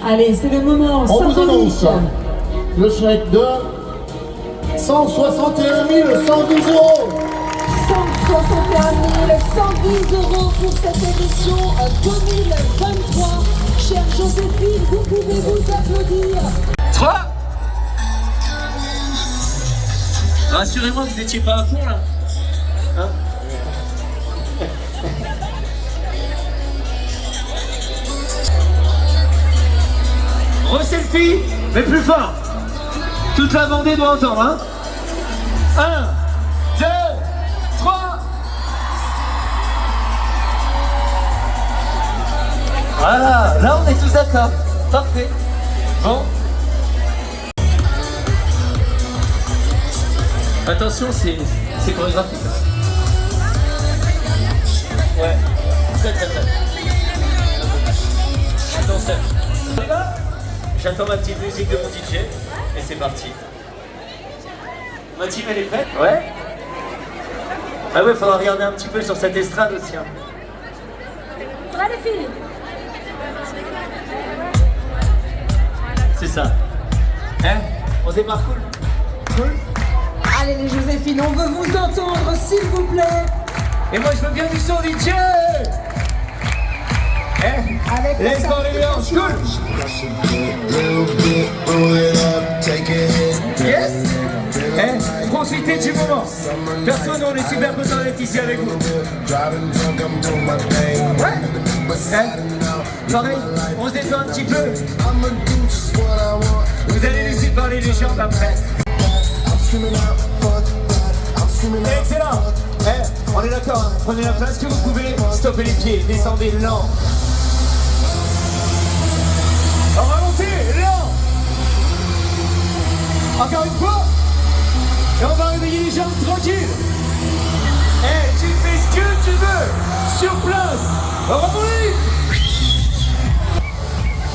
Allez, c'est le moment. On vous annonce le chèque de 161 110 euros. 161 110 euros pour cette édition 2023. Chère Joséphine, vous pouvez vous applaudir. 3. Rassurez-moi, vous n'étiez pas à fond là. Hein? Re-selfie, mais plus fort. Toute la Vendée doit entendre, hein. 1, 2, 3. Voilà, là on est tous d'accord. Parfait. Bon. Attention, c'est chorégraphique. Ouais, très. Attention. J'attends ma petite musique de mon DJ et c'est parti. Ma team elle est prête? Ouais. Ah ouais, faudra regarder un petit peu sur cette estrade aussi. Hein. Ça va les filles? C'est ça. Hein? On se démarre cool? Cool? Allez les Joséphine, on veut vous entendre, s'il vous plaît. Et moi je veux bien du son DJ. Avec Laisse parler les hanches, cool. Yes. Profitez du moment. Personne, on est super content d'être ici avec vous. Ouais. Pareil, on se détend un petit peu. Vous allez laisser parler les gens après. Excellent. On est d'accord, hein. Prenez la place que vous pouvez. Stoppez les pieds, descendez lent. On va monter, lent. Encore une fois. Et on va réveiller les jambes tranquilles. Tu fais ce que tu veux. Sur place. On va mourir.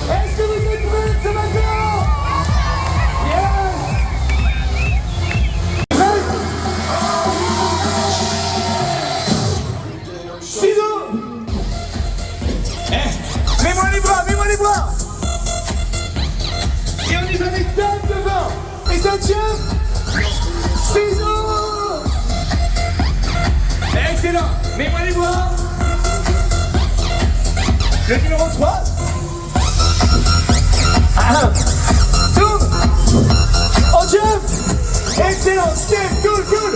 Est-ce que vous êtes prêts ce matin? Yes. Ciseaux. Mets-moi les bras, mets-moi les bras. Et on y va avec table devant. Et ça tient. Ciseaux. Excellent. Mets-moi les bras. Le numéro 3. Tourne. On jump. Excellent. Step. Cool, cool.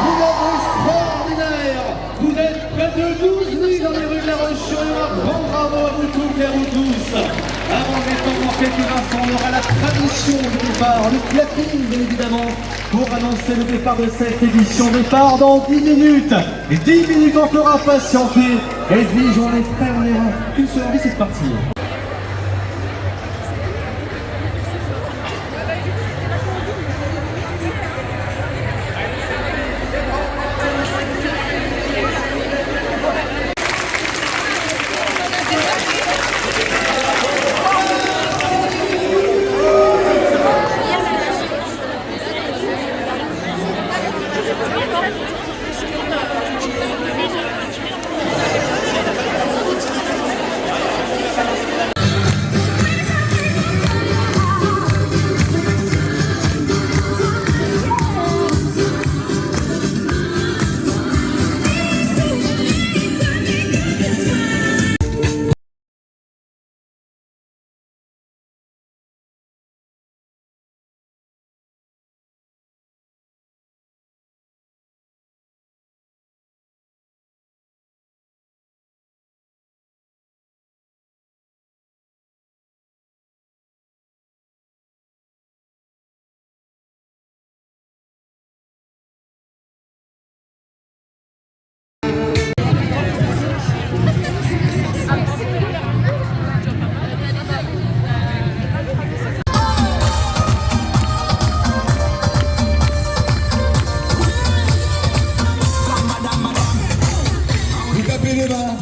Vous êtes extraordinaire. Vous êtes près de 12 000 dans les rues de La Roche-sur-Yon. Bon bravo à vous toutes et à vous tous. Avant d'étendre dans quelques instants, on aura la tradition du départ, le clapping bien évidemment, pour annoncer le départ de cette édition. Départ dans 10 minutes. Et 10 minutes encore à patienter. Edwige, on est prêts, on est une seule envie, c'est parti.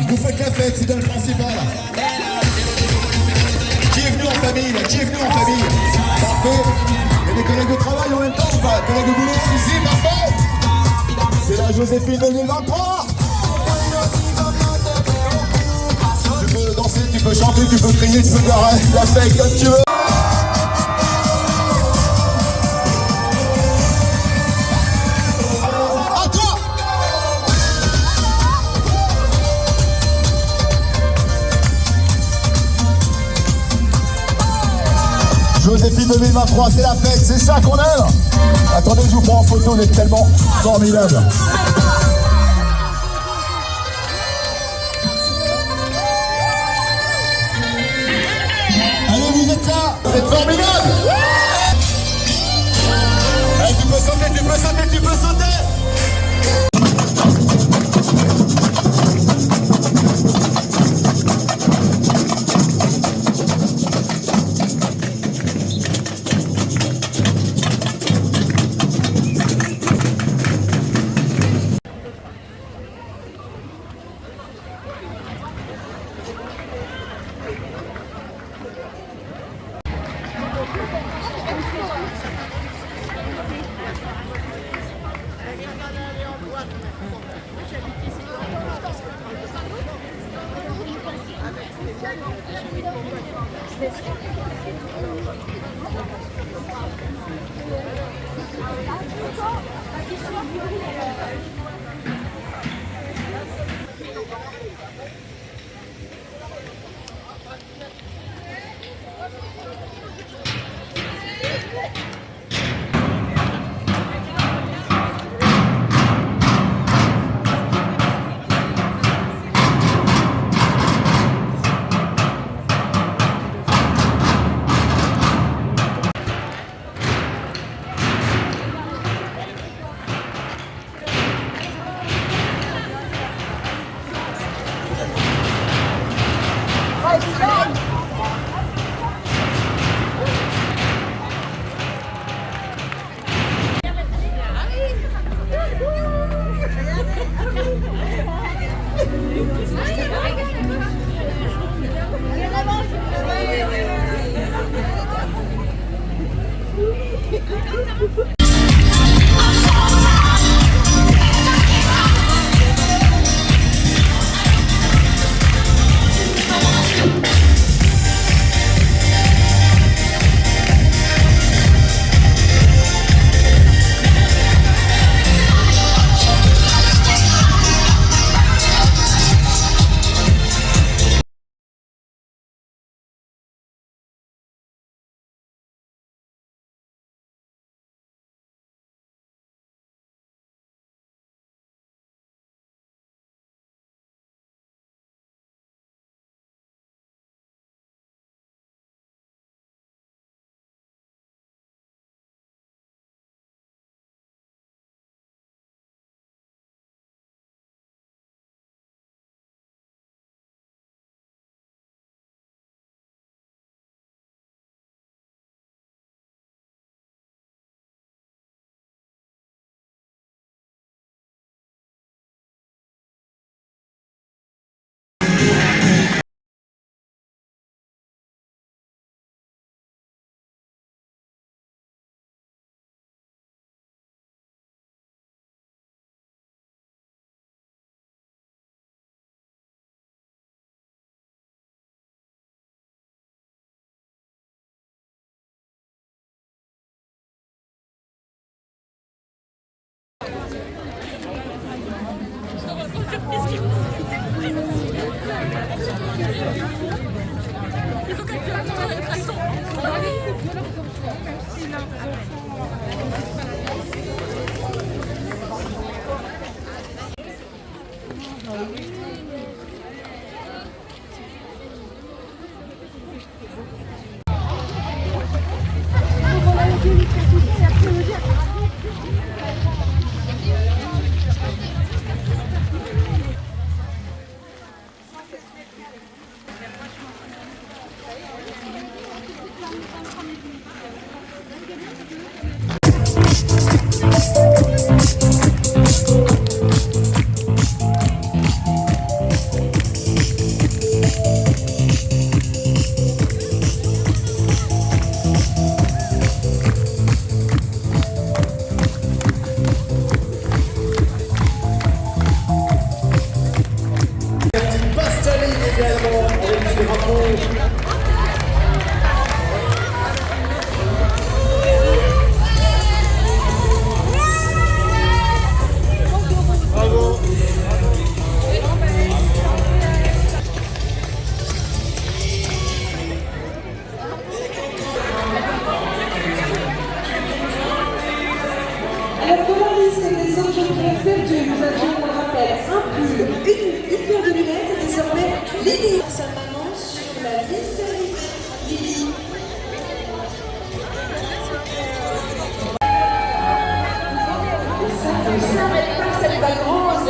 Vous faites la fête, c'est dans le principal. Qui est venu en famille là? Qui est venu en famille? Parfait. Il y a des collègues de travail en même temps ou pas? Collègues de boulot? Si, parfait. C'est la Joséphine 2023. Tu peux danser, tu chanter, tu peux crier, tu peux faire la fête comme tu veux. À toi. Joséphine 2023, c'est la fête, c'est ça qu'on aime. Attendez, je vous prends en photo, vous êtes tellement formidable. Allez, vous êtes là, vous êtes formidable. Allez, tu peux sauter, tu peux sauter, tu peux sauter.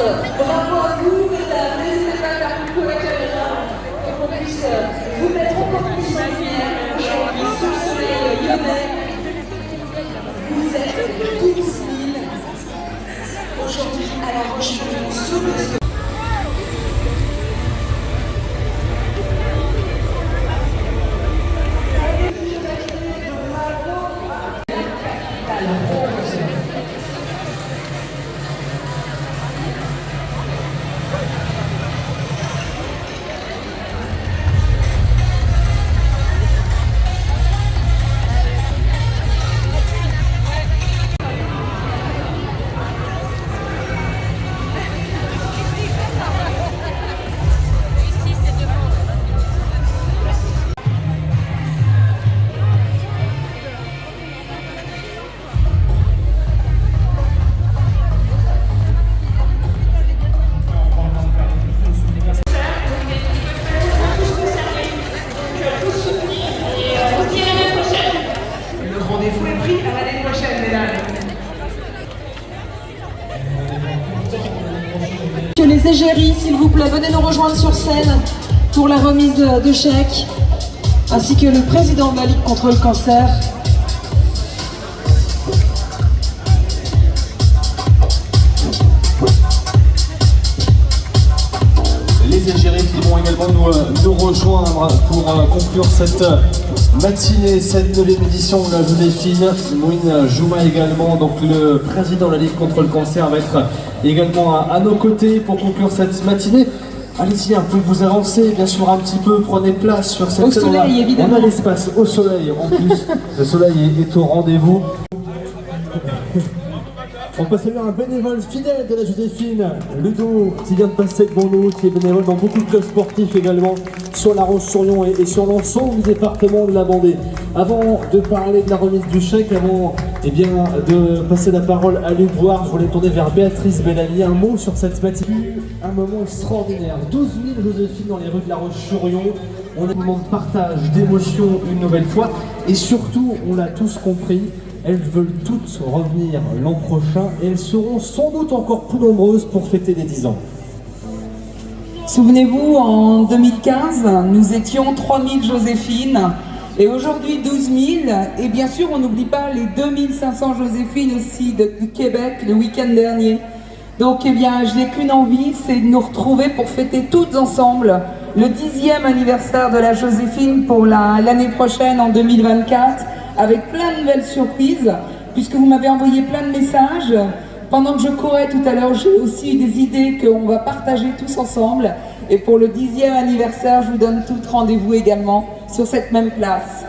Bravo à vous, mesdames. N'hésitez pas à faire coucou à la caméra pour qu'on puisse vous mettre encore plus en lumière aujourd'hui sous le soleil lyonnais. Vous êtes 12 000 aujourd'hui à La Roche-sur-Yon sous le soleil. Rendez-vous est pris à l'année prochaine, mesdames. Que les égéries, s'il vous plaît, venez nous rejoindre sur scène pour la remise de chèques, ainsi que le président de la Ligue contre le cancer. Les égéries qui vont également nous rejoindre pour conclure cette matinée, cette 9e édition de la Joséphine. Mouine Jouma également, donc le président de la Ligue contre le cancer, va être également à nos côtés pour conclure cette matinée. Allez-y, vous pouvez vous avancer, bien sûr, un petit peu, prenez place sur cette scène. Au soleil, évidemment. On a l'espace au soleil, en plus, le soleil est au rendez-vous. On peut saluer un bénévole fidèle de la Joséphine, Ludo, qui vient de passer devant nous, qui est bénévole dans beaucoup de clubs sportifs également, sur La Roche-sur-Yon et sur l'ensemble du département de la Vendée. Avant de parler de la remise du chèque, avant de passer la parole à Luc Voire, je voulais tourner vers Béatrice Bellamy. Un mot sur cette matinée, un moment extraordinaire. 12 000 Joséphines dans les rues de La Roche-sur-Yon. On a un moment de partage, d'émotion une nouvelle fois, et surtout, on l'a tous compris, elles veulent toutes revenir l'an prochain et elles seront sans doute encore plus nombreuses pour fêter les 10 ans. Souvenez-vous, en 2015, nous étions 3000 Joséphines et aujourd'hui 12 000. Et bien sûr, on n'oublie pas les 2500 Joséphines aussi du Québec le week-end dernier. Donc, je n'ai qu'une envie, c'est de nous retrouver pour fêter toutes ensemble le 10e anniversaire de la Joséphine pour l'année prochaine, en 2024. Avec plein de nouvelles surprises, puisque vous m'avez envoyé plein de messages. Pendant que je courais tout à l'heure, j'ai aussi eu des idées qu'on va partager tous ensemble. Et pour le 10e anniversaire, je vous donne tout rendez-vous également sur cette même place.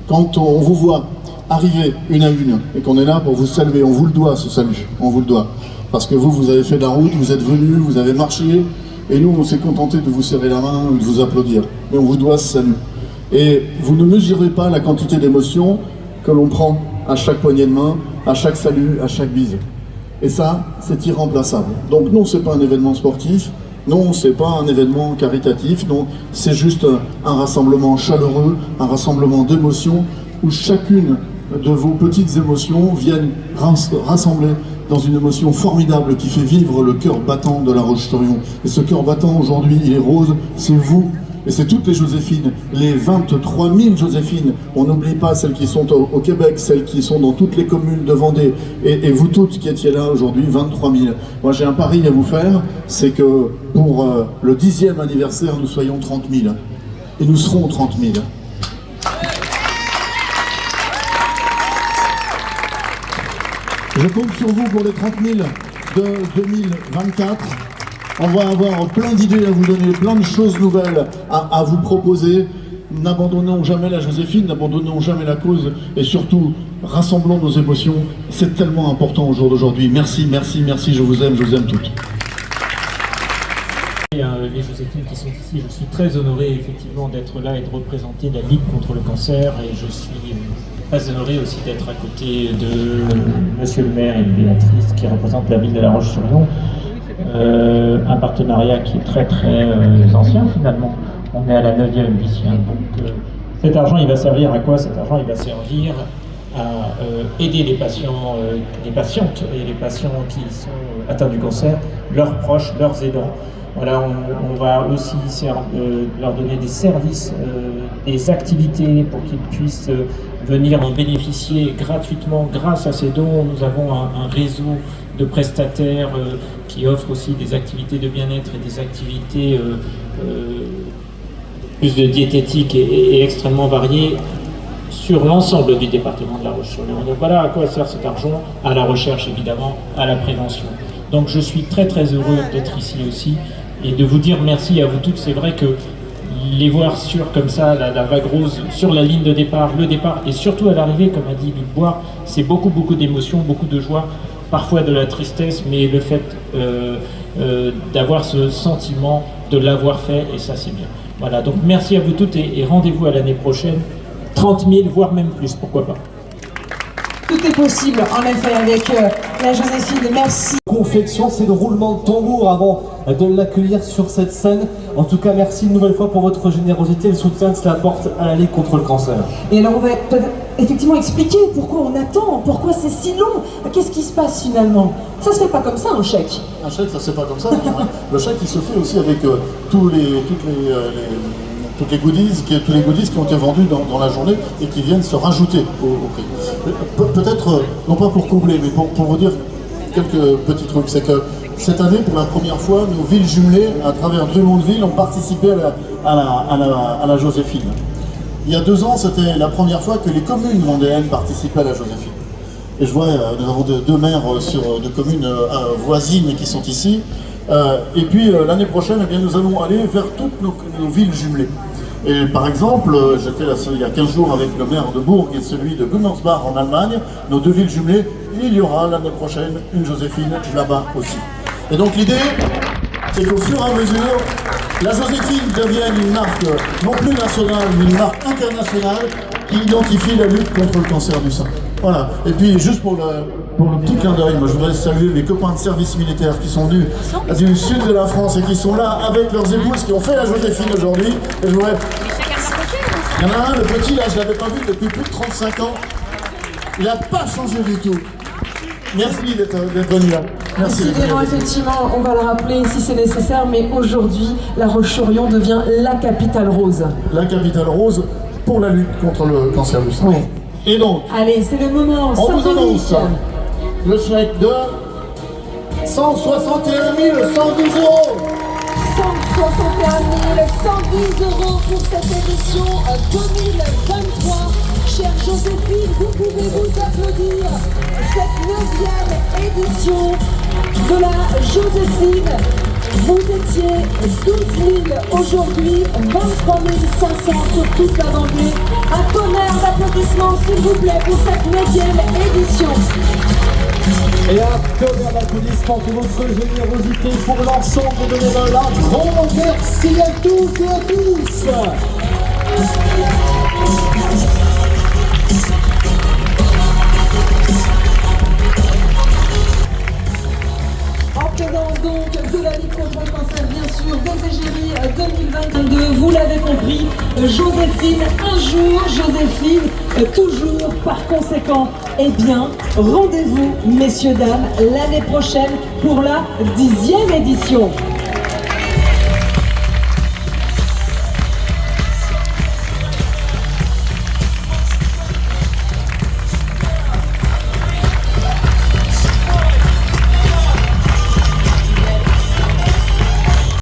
Quand on vous voit arriver une à une et qu'on est là pour vous saluer, on vous le doit ce salut, on vous le doit. Parce que vous avez fait de la route, vous êtes venus, vous avez marché, et nous on s'est contenté de vous serrer la main ou de vous applaudir. Mais on vous doit ce salut. Et vous ne mesurez pas la quantité d'émotions que l'on prend à chaque poignée de main, à chaque salut, à chaque bise. Et ça, c'est irremplaçable. Donc non, c'est pas un événement sportif, non, c'est pas un événement caritatif, non, c'est juste un rassemblement chaleureux, un rassemblement d'émotions, où chacune de vos petites émotions viennent rassembler dans une émotion formidable qui fait vivre le cœur battant de La Roche-sur-Yon. Et ce cœur battant aujourd'hui, il est rose, c'est vous. Et c'est toutes les Joséphines, les 23 000 Joséphines. On n'oublie pas celles qui sont au Québec, celles qui sont dans toutes les communes de Vendée. Et vous toutes qui étiez là aujourd'hui, 23 000. Moi j'ai un pari à vous faire, c'est que pour le 10e anniversaire, nous soyons 30 000. Et nous serons 30 000. Je compte sur vous pour les 30 000 de 2024. On va avoir plein d'idées à vous donner, plein de choses nouvelles à vous proposer. N'abandonnons jamais la Joséphine, n'abandonnons jamais la cause et surtout, rassemblons nos émotions. C'est tellement important au jour d'aujourd'hui. Merci, merci, merci, je vous aime toutes. Les Joséphines qui sont ici, je suis très honoré effectivement d'être là et de représenter la Ligue contre le cancer, et je suis très honoré aussi d'être à côté de Monsieur le maire et de Béatrice qui représente la ville de La Roche-sur-Yon. Un partenariat qui est très ancien finalement. On est à la 9e édition. Donc cet argent il va servir à quoi? Cet argent il va servir aider les patients, les patientes et les patients qui sont atteints du cancer, leurs proches, leurs aidants. Voilà, on va aussi leur donner des services, des activités pour qu'ils puissent venir en bénéficier gratuitement grâce à ces dons. Nous avons un réseau de prestataires qui offrent aussi des activités de bien-être et des activités plus de diététique et extrêmement variées sur l'ensemble du département de La Roche-sur-Yon. Donc voilà à quoi sert cet argent, à la recherche évidemment, à la prévention. Donc je suis très heureux d'être ici aussi et de vous dire merci à vous toutes. C'est vrai que les voir comme ça, la vague rose, sur la ligne de départ, le départ et surtout à l'arrivée, comme a dit Luc Boire, c'est beaucoup d'émotions, beaucoup de joie, parfois de la tristesse, mais le fait d'avoir ce sentiment de l'avoir fait, et ça c'est bien. Voilà, donc merci à vous toutes et rendez-vous à l'année prochaine. 30 000, voire même plus, pourquoi pas. Tout est possible, en effet, avec la Joséphine. Merci. Confection, c'est le roulement de tambour avant de l'accueillir sur cette scène. En tout cas, merci une nouvelle fois pour votre générosité et le soutien que cela apporte à la Ligue contre le cancer. Et alors, on va effectivement expliquer pourquoi on attend, pourquoi c'est si long. Qu'est-ce qui se passe finalement? Ça se fait pas comme ça, un chèque. Un chèque, ça se fait pas comme ça. Le chèque, il se fait aussi avec tous les goodies qui ont été vendus dans la journée et qui viennent se rajouter au prix. Peut-être, non pas pour combler, mais pour vous dire quelques petits trucs. C'est que cette année, pour la première fois, nos villes jumelées, à travers Drummondville, ont participé à la Joséphine. Il y a 2 ans, c'était la première fois que les communes vendéennes participaient à la Joséphine. Et je vois, nous avons deux maires de communes voisines qui sont ici. Et puis l'année prochaine, eh bien, nous allons aller vers toutes nos villes jumelées. Et par exemple, j'étais là il y a 15 jours avec le maire de Bourg et celui de Gummersbach en Allemagne, nos 2 villes jumelées, et il y aura l'année prochaine une Joséphine là-bas aussi. Et donc l'idée, c'est qu'au fur et à mesure, la Joséphine devienne une marque non plus nationale, mais une marque internationale qui identifie la lutte contre le cancer du sein. Voilà. Et puis juste pour le petit clin d'œil, moi je voudrais saluer mes copains de service militaire qui sont venus du sud de la France et qui sont là avec leurs épouses qui ont fait la Joséphine aujourd'hui. Et je voudrais... Il y en a un, le petit là, je ne l'avais pas vu depuis plus de 35 ans. Il n'a pas changé du tout. Merci d'être venu là. Merci. Décidément, effectivement, on va le rappeler si c'est nécessaire, mais aujourd'hui, La Roche-sur-Yon devient la capitale rose. La capitale rose pour la lutte contre le cancer du sein. Oui. Et donc, allez, c'est le moment on vous annonce symbolique. le chèque de 161 110 euros. 161 110 euros pour cette édition 2023. Chère Joséphine, vous pouvez vous applaudir cette 9e édition de la Joséphine. Vous étiez 12 000 aujourd'hui, 23 500 sur toute la Vendée. Un tonnerre d'applaudissements s'il vous plaît pour cette 9e édition. Et un tonnerre d'applaudissements pour votre générosité, pour l'ensemble de bénévoles. Un grand merci à toutes et à tous. En présence donc de la Ligue contre le cancer, bien sûr, des égéries 2022, vous l'avez compris, Joséphine, un jour, Joséphine, toujours. Par conséquent, eh bien, rendez-vous, messieurs, dames, l'année prochaine pour la 10e édition.